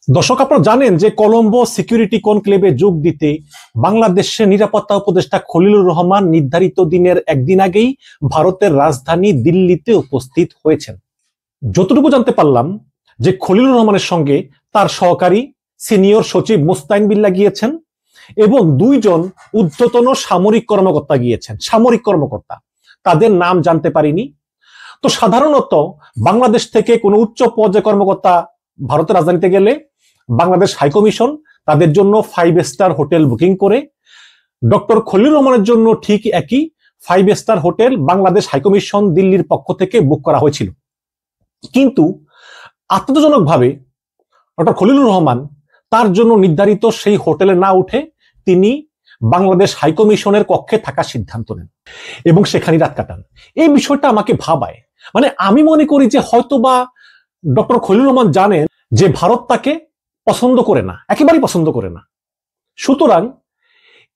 দর্শক, আপনারা জানেন যে কলম্বো সিকিউরিটি কনক্লেভে যোগ দিতে বাংলাদেশের নিরাপত্তা উপদেষ্টা খলিলুর রহমান নির্ধারিত দিনের একদিন আগেই ভারতের রাজধানী দিল্লিতে উপস্থিত হয়েছেন। যতটুকু জানতে পারলাম যে খলিলুর রহমানের সঙ্গে তার সহকারী সিনিয়র সচিব মুস্তাইন বিল্লাহ গিয়েছেন এবং দুইজন ঊর্ধ্বতন সামরিক কর্মকর্তা গিয়েছেন। সামরিক কর্মকর্তা, তাদের নাম জানতে পারিনি। তো সাধারণত বাংলাদেশ থেকে কোনো উচ্চ পর্যায়ে কর্মকর্তা ভারতের রাজধানীতে গেলে বাংলাদেশ হাইকমিশন তাদের জন্য 5 স্টার হোটেল বুকিং করে। ডক্টর খলিলুর রহমানের জন্য ঠিক একই 5 স্টার হোটেল বাংলাদেশ হাইকমিশন দিল্লির পক্ষ থেকে বুক করা হয়েছিল। কিন্তু আশ্চর্যজনকভাবে ডক্টর খলিলুর রহমান তার জন্য নির্ধারিত সেই হোটেলে না উঠে তিনি বাংলাদেশ হাইকমিশনের কক্ষে থাকার সিদ্ধান্ত নেন এবং সেখানে রাত কাটান। এই বিষয়টা আমাকে ভাবায়, মানে আমি মনে করি যে হয়তোবা ডক্টর খলিলুর রহমান জানেন যে ভারত তাকে পছন্দ করে না, একেবারেই পছন্দ করে না। সুতরাং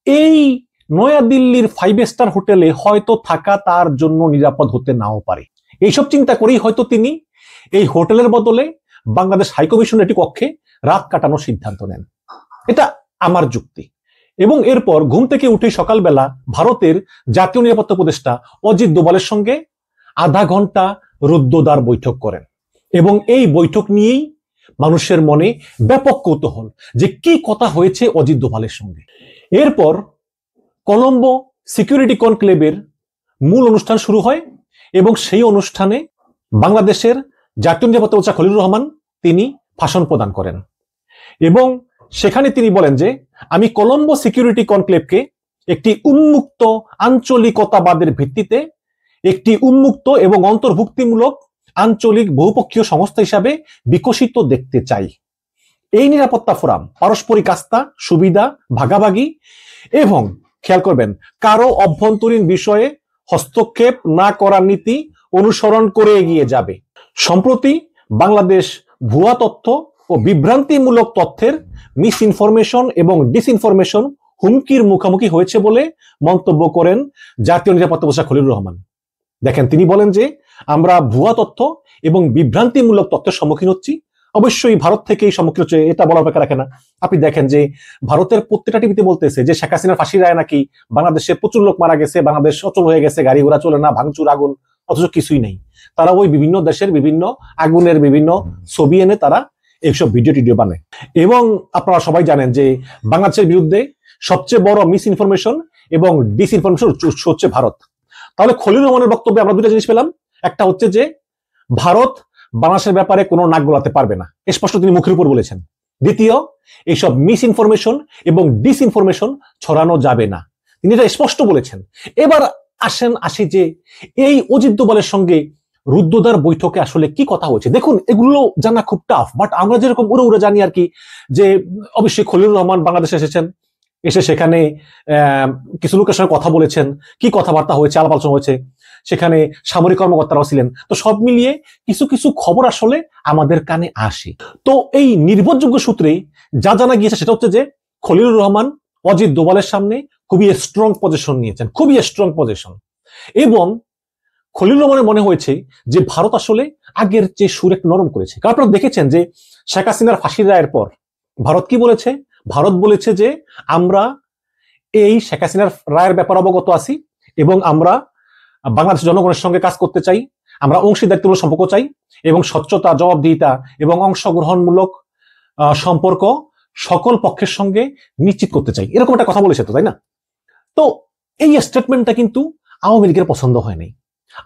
এই নয়াদিল্লির 5 স্টার হোটেলে হয়তো থাকা তার জন্য নিরাপদ হতে নাও পারে। এইসব চিন্তা করেই হয়তো তিনি এই হোটেলের বদলে বাংলাদেশ হাইকমিশনের একটি কক্ষে রাত কাটানোর সিদ্ধান্ত নেন। এটা আমার যুক্তি। এবং এরপর ঘুম থেকে উঠে সকালবেলা ভারতের জাতীয় নিরাপত্তা উপদেষ্টা অজিত দোভালের সঙ্গে আধা ঘন্টা রুদ্ধদ্বার বৈঠক করেন এবং এই বৈঠক নিয়েই মানুষের মনে ব্যাপক কৌতূহল যে কি কথা হয়েছে অজিত দোভালের সঙ্গে। এরপর কলম্বো সিকিউরিটি কনক্লেভের মূল অনুষ্ঠান শুরু হয় এবং সেই অনুষ্ঠানে বাংলাদেশের জাতীয় নিরাপত্তা উপদেষ্টা খলিলুর রহমান তিনি ভাষণ প্রদান করেন এবং সেখানে তিনি বলেন যে আমি কলম্বো সিকিউরিটি কনক্লেভকে একটি উন্মুক্ত আঞ্চলিকতাবাদের ভিত্তিতে একটি উন্মুক্ত এবং অন্তর্ভুক্তিমূলক আঞ্চলিক বহুপক্ষীয় সংস্থা হিসাবে বিকশিত দেখতে চাই। এই নিরাপত্তা ফোরাম পারস্পরিক আস্থা, সুবিধা ভাগাভাগি এবং খেয়াল করবেন কারো অভ্যন্তরীণ বিষয়ে হস্তক্ষেপ না করার নীতি অনুসরণ করে এগিয়ে যাবে। সম্প্রতি বাংলাদেশ ভুয়া তথ্য ও বিভ্রান্তিমূলক তথ্যের মিস ইনফরমেশন এবং ডিসইনফরমেশন হুমকির মুখোমুখি হয়েছে বলে মন্তব্য করেন জাতীয় নিরাপত্তা উপদেষ্টা খলিলুর রহমান। দেখেন, তিনি বলেন যে আমরা ভুয়া তথ্য এবং বিভ্রান্তিমূলক তথ্যের সম্মুখীন হচ্ছি। অবশ্যই ভারত থেকেই সম্মুখীন হচ্ছে, এটা বলার অপেক্ষা রাখে না। আপনি দেখেন যে ভারতের প্রত্যেকটা টিভিতে বলতেছে যে শেখ হাসিনার ফাঁসির রায় নাকি বাংলাদেশে প্রচুর লোক মারা গেছে, বাংলাদেশ অচল হয়ে গেছে, গাড়ি ঘোড়া চলে না, ভাঙচুর আগুন, অথচ কিছুই নেই। তারা ওই বিভিন্ন দেশের বিভিন্ন আগুনের বিভিন্ন ছবি এনে তারা এইসব ভিডিও বানায়। এবং আপনারা সবাই জানেন যে বাংলাদেশের বিরুদ্ধে সবচেয়ে বড় মিস ইনফরমেশন এবং ডিসইনফরমেশন উৎস হচ্ছে ভারত। তাহলে খলিলুর রহমানের বক্তব্যে আমরা দুটো জিনিস পেলাম। একটা হচ্ছে যে ভারত বাংলাদেশের ব্যাপারে কোনো নাক গলাতে পারবে না, স্পষ্ট তিনি মুখের উপর বলেছেন। দ্বিতীয়, এইসব মিস ইনফরমেশন এবং ডিসইনফরমেশন ছড়ানো যাবে না, তিনি এটা স্পষ্ট বলেছেন। এবার আসি যে এই অজিত দোভালের সঙ্গে রুদ্ধদ্বার বৈঠকে আসলে কি কথা হয়েছে। দেখুন, এগুলো জানা খুব টাফ, বাট আমরা যেরকম উড়ে জানি আর কি, যে অবশ্যই খলিলুর রহমান বাংলাদেশে এসেছেন, এসে সেখানে কিছু লোকের সঙ্গে কথা বলেছেন, কি কথাবার্তা হয়েছে, আলাপ আলোচনা হয়েছে, সেখানে সামরিক কর্মকর্তারাও ছিলেন। তো সব মিলিয়ে কিছু কিছু খবর আসলে আমাদের কানে আসে। তো এই নির্ভরযোগ্য সূত্রে যা জানা গিয়েছে সেটা হচ্ছে যে খলিলুর রহমান অজিত দোভালের সামনে খুবই স্ট্রং পজিশন নিয়েছেন, খুবই স্ট্রং পজিশন। এবং খলিলুর রহমানের মনে হয়েছে যে ভারত আসলে আগের চেয়ে সুর একটু নরম করেছে। কারণ আপনারা দেখেছেন যে শেখ হাসিনার ফাঁসির রায়ের পর ভারত কি বলেছে? ভারত বলেছে যে আমরা এই শেখ হাসিনার রায়ের ব্যাপারে অবগত আছি এবং আমরা বাংলাদেশের জনগণের সঙ্গে কাজ করতে চাই, আমরা অংশীদারিত্বমূলক সম্পর্ক চাই এবং স্বচ্ছতা, জবাবদিহিতা এবং অংশগ্রহণমূলক সম্পর্ক সকল পক্ষের সঙ্গে নিশ্চিত করতে চাই, এরকম একটা কথা বলেছে তো, তাই না? তো এই স্টেটমেন্টটা কিন্তু আওয়ামী লীগের পছন্দ হয়নি।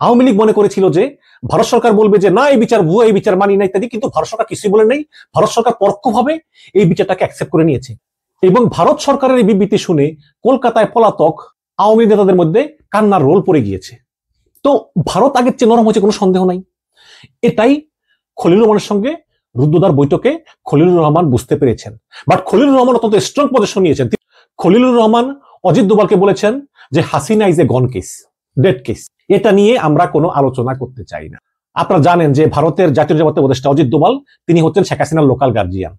আওয়ামী লীগ মনে করেছিল যে ভারত সরকার বলবে যে না, এই বিচার ভুয়া, এই বিচার মানি না ইত্যাদি, কিন্তু ভারত সরকার কিছুই বলে নাই। ভারত সরকার পরোক্ষভাবে এই বিচারটাকে অ্যাকসেপ্ট করে নিয়েছে এবং ভারত সরকারের এই বিবৃতি শুনে কলকাতায় পলাতক আওয়ামী নেতাদের মধ্যে কান্নার রোল পড়ে গিয়েছে। তো ভারত আগের চেয়ে নরম হয়েছে, কোনো সন্দেহ নাই। এটাই খলিলুর রহমানের সঙ্গে রুদ্ধদ্বার বৈঠকে খলিলুর রহমান বুঝতে পেরেছেন। বাট খলিলুর রহমান অত্যন্ত স্ট্রং পজিশন নিয়েছেন। খলিলুর রহমান অজিত দোভালকে বলেছেন যে Hasina is a gone case, dead case, এটা নিয়ে আমরা কোনো আলোচনা করতে চাই না। আপনারা জানেন যে ভারতের জাতীয় নিরাপত্তা উপদেষ্টা অজিত দোভাল তিনি হচ্ছেন শেখ হাসিনার লোকাল গার্জিয়ান।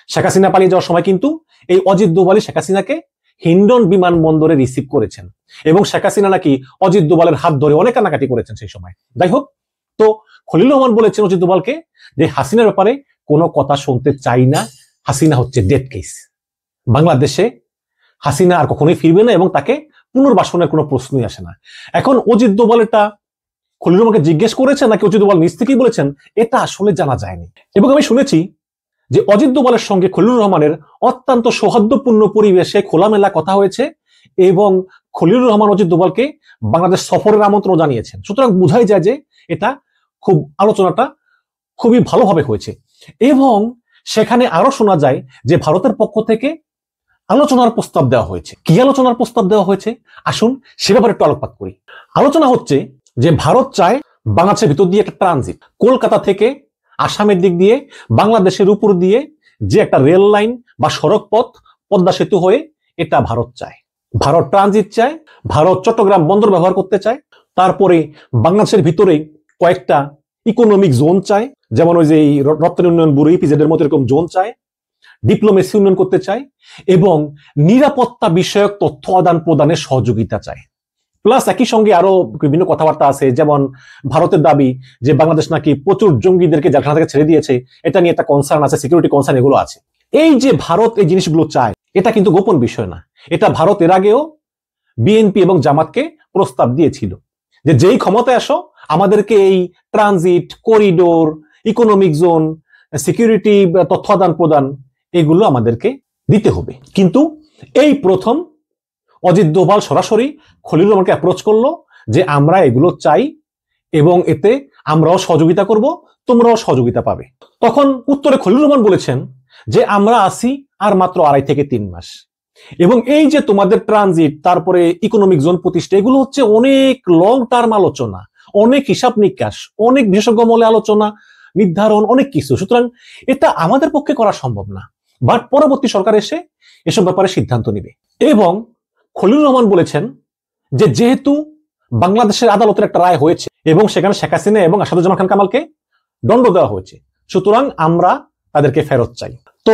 শেখ হাসিনা পালিয়ে যাওয়ার সময় কিন্তু এই অজিত দোভালই শেখ হাসিনাকে হিন্ডন বিমানবন্দরে রিসিভ করেছেন এবং শেখ হাসিনা নাকি অজিত দোভালের হাত ধরে অনেক কান্নাকাটি করেছেন সেই সময়। যাই হোক, তো খলিলুর রহমান বলেছেন অজিত দোভালকে যে হাসিনার ব্যাপারে কোনো কথা শুনতে চাই না, হাসিনা হচ্ছে ডেড কেস, বাংলাদেশে হাসিনা আর কখনোই ফিরবে না এবং তাকে পুনর্বাসনের কোনো প্রশ্নই আসে না। এখন অজিত দোভাল এটা খলিলুর রহমানকে জিজ্ঞেস করেছেন নাকি অজিত দোভাল নিজ থেকেই বলেছেন এটা আসলে জানা যায়নি। এবং আমি শুনেছি যে অজিত দোভালের সঙ্গে খলিলুর রহমানের অত্যন্ত সৌহার্দ্যপূর্ণ পরিবেশে খোলামেলা কথা হয়েছে এবং খলিলুর রহমান অজিত দোভালকে বাংলাদেশ সফরের আমন্ত্রণ জানিয়েছেন। সুতরাং বোঝাই যায় যে এটা আলোচনাটা খুবই ভালোভাবে হয়েছে। এবং সেখানে আরো শোনা যায় যে ভারতের পক্ষ থেকে আলোচনার প্রস্তাব দেওয়া হয়েছে। কি আলোচনার প্রস্তাব দেওয়া হয়েছে আসুন সে ব্যাপারে একটু আলোকপাত করি। আলোচনা হচ্ছে যে ভারত চায় বাংলাদেশের ভিতর দিয়ে একটা ট্রানজিট, কলকাতা থেকে আসামের দিক দিয়ে বাংলাদেশের উপর দিয়ে যে একটা রেল লাইন বা সড়ক পথ পদ্মা সেতু হয়ে, এটা ভারত চায়। ভারত ট্রানজিট চায়, ভারত চট্টগ্রাম বন্দর ব্যবহার করতে চায়, তারপরে বাংলাদেশের ভিতরে কয়েকটা ইকোনমিক জোন চায়, যেমন ওই যে রপ্তানি উন্নয়ন ব্যুরো ইপিজেড এর মতো এরকম জোন চায়, ডিপ্লোমেসি উন্নয়ন করতে চায় এবং নিরাপত্তা বিষয়ক তথ্য আদান প্রদানের সহযোগিতা চায়। প্লাস একই সঙ্গে আরো বিভিন্ন কথাবার্তা আছে, যেমন ভারতের দাবি যে বাংলাদেশ নাকি প্রচুর জঙ্গিদেরকে জেলখানা থেকে ছেড়ে দিয়েছে, এটা নিয়ে একটা কনসার্ন আছে, সিকিউরিটি কনসার্ন এগুলো আছে। এই যে ভারত এই জিনিসগুলো চায় এটা কিন্তু গোপন বিষয় না, এটা ভারত এর আগেও বিএনপি এবং জামাতকে প্রস্তাব দিয়েছিল যে যেই ক্ষমতায় আসো আমাদেরকে এই transit, corridor, economic zone, security, তথ্য আদান প্রদান এগুলো আমাদেরকে দিতে হবে। কিন্তু এই প্রথম অজিত দোভাল সরাসরি খলিলুর রহমানকে অ্যাপ্রোচ করলো যে আমরা এগুলো চাই এবং এতে আমরাও সহযোগিতা করব, তোমরাও সহযোগিতা পাবে। তখন উত্তরে খলিলুর রহমান বলেছেন যে আমরা আসি আর মাত্র 2.5 থেকে 3 মাস এবং এই যে তোমাদের ট্রানজিট, তারপরে ইকোনমিক জোন প্রতিষ্ঠা, এগুলো হচ্ছে অনেক লং টার্ম আলোচনা, অনেক হিসাব নিকাশ, অনেক বিশেষজ্ঞ মহলে আলোচনা নির্ধারণ, অনেক কিছু। সুতরাং এটা আমাদের পক্ষে করা সম্ভব না, বাট পরবর্তী সরকার এসে এসব ব্যাপারে সিদ্ধান্ত নিবে। এবং খলিলুর রহমান বলেছেন যে যেহেতু বাংলাদেশের আদালতের একটা রায় হয়েছে এবং সেখানে শেখ হাসিনা এবং আসাদুজ্জামান খান কামালকে দণ্ড দেওয়া হয়েছে, সুতরাং আমরা তাদেরকে ফেরত চাই। তো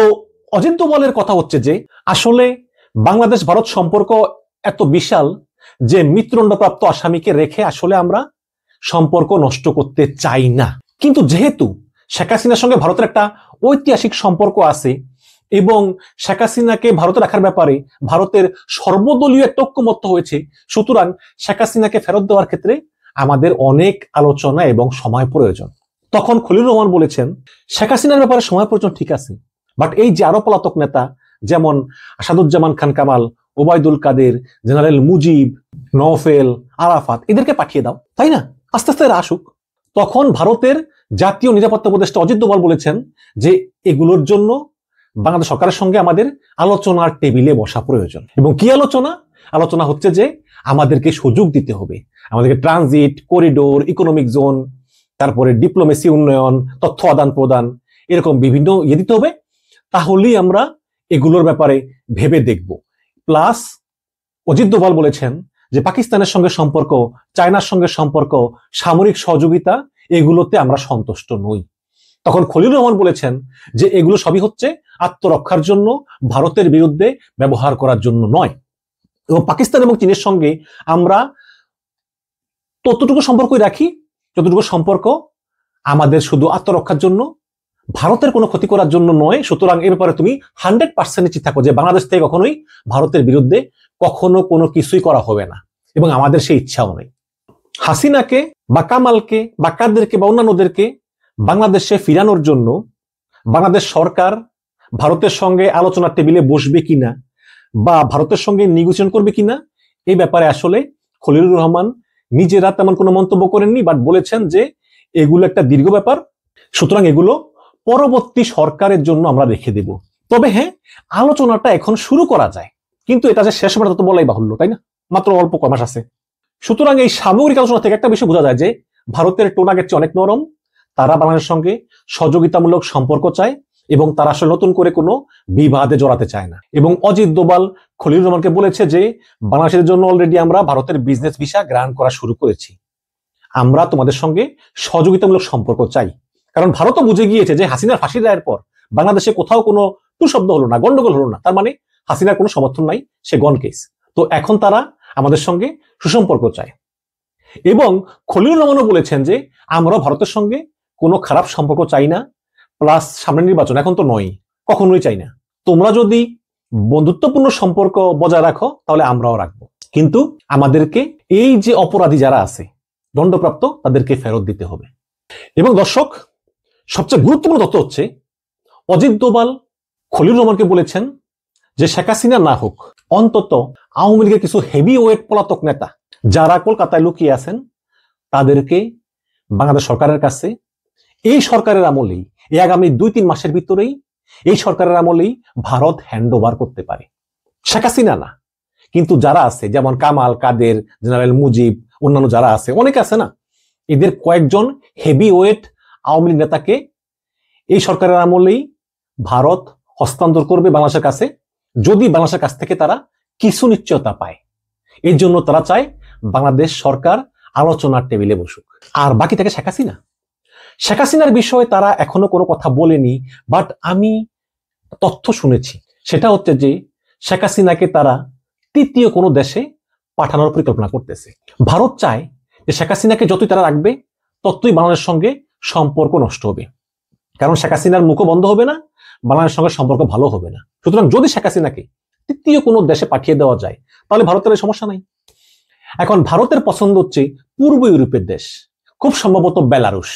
অজিত দোভালের কথা হচ্ছে যে আসলে বাংলাদেশ ভারত সম্পর্ক এত বিশাল যে মৃত্যুদণ্ডপ্রাপ্ত আসামিকে রেখে আসলে আমরা সম্পর্ক নষ্ট করতে চাই না। কিন্তু যেহেতু শেখ হাসিনার সঙ্গে ভারতের একটা ঐতিহাসিক সম্পর্ক আছে এবং শেখ হাসিনাকে ভারতে রাখার ব্যাপারে ভারতের সর্বদলীয় একটা ঐক্যমত্য হয়েছে, সুতরাং শেখ হাসিনাকে ফেরত দেওয়ার ক্ষেত্রে আমাদের অনেক আলোচনা এবং সময় প্রয়োজন। তখন খলিলুর রহমান বলেছেন শেখ হাসিনার ব্যাপারে সময় প্রয়োজন ঠিক আছে, বাট এই যে আরো পলাতক নেতা যেমন আসাদুজ্জামান খান কামাল, ওবায়দুল কাদের, জেনারেল মুজিব, নওফেল, আরাফাত, এদেরকে পাঠিয়ে দাও, তাই না? আস্তে আস্তে এরা আসুক। তখন ভারতের জাতীয় নিরাপত্তা উপদেষ্টা অজিত দোভাল বলেছেন যে এগুলোর জন্য বাংলাদেশ সরকারের সঙ্গে আমাদের আলোচনার টেবিলে বসা প্রয়োজন। এবং কি আলোচনা? আলোচনা হচ্ছে যে আমাদেরকে সুযোগ দিতে হবে, আমাদেরকে ট্রানজিট, করিডোর, ইকোনমিক জোন, তারপরে ডিপ্লোমেসি উন্নয়ন, তথ্য আদান প্রদান, এরকম বিভিন্ন দিতে হবে, তাহলেই আমরা এগুলোর ব্যাপারে ভেবে দেখব। প্লাস অজিত দোভাল বলেছেন যে পাকিস্তানের সঙ্গে সম্পর্ক, চায়নার সঙ্গে সম্পর্ক, সামরিক সহযোগিতা, এগুলোতে আমরা সন্তুষ্ট নই। তখন খলিলুর রহমান বলেছেন যে এগুলো সবই হচ্ছে আত্মরক্ষার জন্য, ভারতের বিরুদ্ধে ব্যবহার করার জন্য নয়। এবং পাকিস্তান এবং চীনের সঙ্গে আমরা ততটুকু সম্পর্কই রাখি যতটুকু সম্পর্ক আমাদের শুধু আত্মরক্ষার জন্য, ভারতের কোনো ক্ষতি করার জন্য নয়। সুতরাং এ ব্যাপারে তুমি 100% নিশ্চিত থাকো যে বাংলাদেশ থেকে কখনোই ভারতের বিরুদ্ধে কখনো কোনো কিছুই করা হবে না এবং আমাদের সেই ইচ্ছাও নেই। হাসিনাকে বা কামালকে বা কাদেরকে বা অন্যান্যদেরকে বাংলাদেশে ফিরানোর জন্য বাংলাদেশ সরকার ভারতের সঙ্গে আলোচনার টেবিলে বসবে কিনা বা ভারতের সঙ্গে নিগোসিয়েশন করবে কিনা, এই ব্যাপারে আসলে খলিলুর রহমান নিজেরা তেমন কোনো মন্তব্য করেননি, বাট বলেছেন যে এগুলো একটা দীর্ঘ ব্যাপার, সুতরাং এগুলো পরবর্তী সরকারের জন্য আমরা রেখে দেব। তবে হ্যাঁ, আলোচনাটা এখন শুরু করা যায়, কিন্তু এটা যে শেষ হবে তত বলাই বাহুল্য, তাই না? মাত্র অল্প কয় মাস আছে। সুতরাং এই সামগ্রিক আলোচনা থেকে একটা বিষয় বোঝা যায় যে ভারতের টোন আগের চেয়ে অনেক নরম, তারা বাংলাদেশের সঙ্গে সহযোগিতামূলক সম্পর্ক চায় এবং তারা আসলে নতুন করে কোনো বিবাদে জড়াতে চায় না। এবং অজিত দোভাল খলিলুর রহমানকে বলেছে যে বাংলাদেশের জন্য অলরেডি আমরা ভারতের বিজনেস ভিসা গ্রান্ট করা শুরু করেছি, আমরা তোমাদের সঙ্গে সহযোগিতামূলক সম্পর্ক চাই। কারণ ভারতও বুঝে গিয়েছে যে হাসিনার ফাঁসির রায়ের পর বাংলাদেশে কোথাও কোনো শব্দ হলো না, গন্ডগোল হলো না, তার মানে হাসিনার কোনো সমর্থন নাই, সে গন কেস। তো এখন তারা আমাদের সঙ্গে সুসম্পর্ক চায়। এবং খলিলুর রহমানও বলেছেন যে আমরা ভারতের সঙ্গে কোনো খারাপ সম্পর্ক চাই না, প্লাস সামনে নির্বাচন, এখন তো নয়, কখনোই চাই না। তোমরা যদি বন্ধুত্বপূর্ণ সম্পর্ক বজায় রাখো তাহলে আমরাও রাখবো, কিন্তু আমাদেরকে এই যে অপরাধী যারা আছে দণ্ডপ্রাপ্ত তাদেরকে ফেরত দিতে হবে। এবং দর্শক, সবচেয়ে গুরুত্বপূর্ণ তথ্য হচ্ছে অজিত দোভাল খলিলুর রহমানকে বলেছেন যে শেখ হাসিনা না হোক, অন্তত আওয়ামী লীগের কিছু হেভি ওয়েট পলাতক নেতা যারা কলকাতায় লুকিয়ে আছেন তাদেরকে বাংলাদেশ সরকারের কাছে এই সরকারের আমলেই, এই আগামী 2-3 মাসের ভিতরেই এই সরকারের আমলেই ভারত হ্যান্ড ওভার করতে পারে। শেখ হাসিনা না, কিন্তু যারা আছে যেমন কামাল, কাদের, জেনারেল মুজিব, অন্যান্য যারা আছে, অনেকে আছে না, এদের কয়েকজন হেভি ওয়েট আওয়ামী লীগ নেতাকে এই সরকারের আমলেই ভারত হস্তান্তর করবে বাংলাদেশের কাছে, যদি বাংলাদেশের কাছ থেকে তারা কিছু নিশ্চয়তা পায়। এর জন্য তারা চায় বাংলাদেশ সরকার আলোচনার টেবিলে বসুক। আর বাকি থাকে শেখ হাসিনা। শেখ হাসিনার বিষয়ে তারা এখনো কোনো কথা বলেনি, বাট আমি তথ্য শুনেছি, সেটা হচ্ছে যে শেখ হাসিনাকে তারা তৃতীয় কোনো দেশে পাঠানোর পরিকল্পনা করতেছে। ভারত চায় যে শেখ হাসিনাকে যতই তারা রাখবে ততই বাংলাদেশের সঙ্গে সম্পর্ক নষ্ট হবে, কারণ শেখ হাসিনার মুখও বন্ধ হবে না, বাংলাদেশের সঙ্গে সম্পর্ক ভালো হবে না। সুতরাং যদি শেখ হাসিনাকে তৃতীয় কোনো দেশে পাঠিয়ে দেওয়া যায় তাহলে ভারতের এই সমস্যা নাই। এখন ভারতের পছন্দ হচ্ছে পূর্ব ইউরোপের দেশ, খুব সম্ভবত বেলারুশ।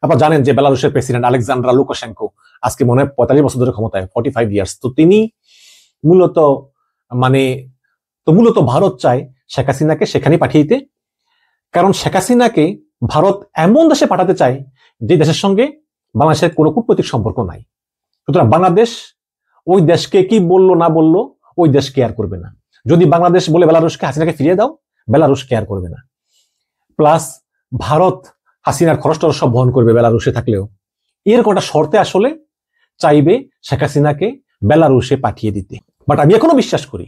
আপনারা জানেন যে বেলারুশের প্রেসিডেন্ট আলেকজান্ডার লুকাশেঙ্কো আজকে মনে হয় 45 বছর ধরে ক্ষমতায়, 45 ইয়ার্স। তো তিনি মূলত ভারত চায় শেখ হাসিনাকে সেখানে পাঠিয়ে দিতে, কারণ শেখ হাসিনাকে ভারত এমন দেশে পাঠাতে চায় যে দেশের সঙ্গে বাংলাদেশের কোনো কূটনৈতিক সম্পর্ক নাই। সুতরাং বাংলাদেশ ওই দেশকে কি বললো না বললো ওই দেশ কেয়ার করবে না। যদি বাংলাদেশ বলে বেলারুশকে হাসিনাকে ফিরিয়ে দাও, বেলারুশ কেয়ার করবে না। প্লাস ভারত হাসিনার খরচটা সব বহন করবে বেলারুশে থাকলেও। এরকম একটা শর্তে আসলে চাইবে শেখ হাসিনাকে বেলারুশে পাঠিয়ে দিতে। বাট আমি এখনো বিশ্বাস করি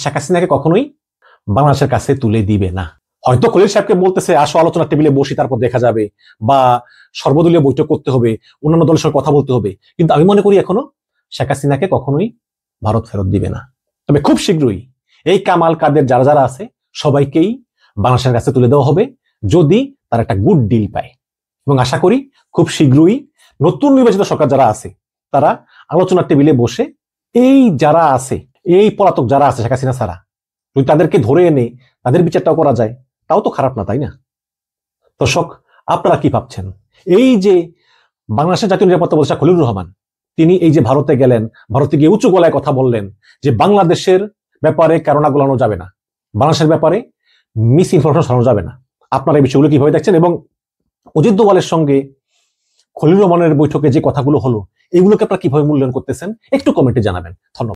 শেখ হাসিনাকে কখনোই বাংলাদেশের কাছে তুলে দিবে না। হয়তো খলিল সাহেবকে বলতেছে আসো আলোচনার টেবিলে বসি, তারপর দেখা যাবে, বা সর্বদলীয় বৈঠক করতে হবে, অন্যান্য দলের সঙ্গে কথা বলতে হবে, কিন্তু আমি মনে করি এখনো শেখ হাসিনাকে কখনোই ভারত ফেরত দিবে না। তবে খুব শীঘ্রই এই কামাল, কাদের যারা যারা আছে সবাইকেই বাংলাদেশের কাছে তুলে দেওয়া হবে যদি তারা একটা গুড ডিল পায়। এবং আশা করি খুব শীঘ্রই নতুন নির্বাচিত সরকার যারা আছে তারা আলোচনার টেবিলে বসে এই যারা আছে, এই পলাতক যারা আছে শেখ হাসিনা ছাড়া, যদি তাদেরকে ধরে এনে তাদের বিচারটাও করা যায় তাও তো খারাপ না, তাই না? দর্শক, আপনারা কি ভাবছেন? এই যে বাংলাদেশের জাতীয় নিরাপত্তা উপদেষ্টা খলিলুর রহমান, তিনি এই যে ভারতে গেলেন, ভারতে গিয়ে উঁচু গলায় কথা বললেন যে বাংলাদেশের ব্যাপারে কারণা গোলানো যাবে না, বাংলাদেশের ব্যাপারে মিস ইনফরমেশন ছড়ানো যাবে না। আপনারা এই বিষয়গুলো কিভাবে দেখছেন? এবং অজিত দোভালের সঙ্গে খলিলুর রহমানের বৈঠকে যে কথাগুলো হলো এগুলোকে আপনারা কিভাবে মূল্যায়ন করতেছেন একটু কমেন্টে জানাবেন। ধন্যবাদ।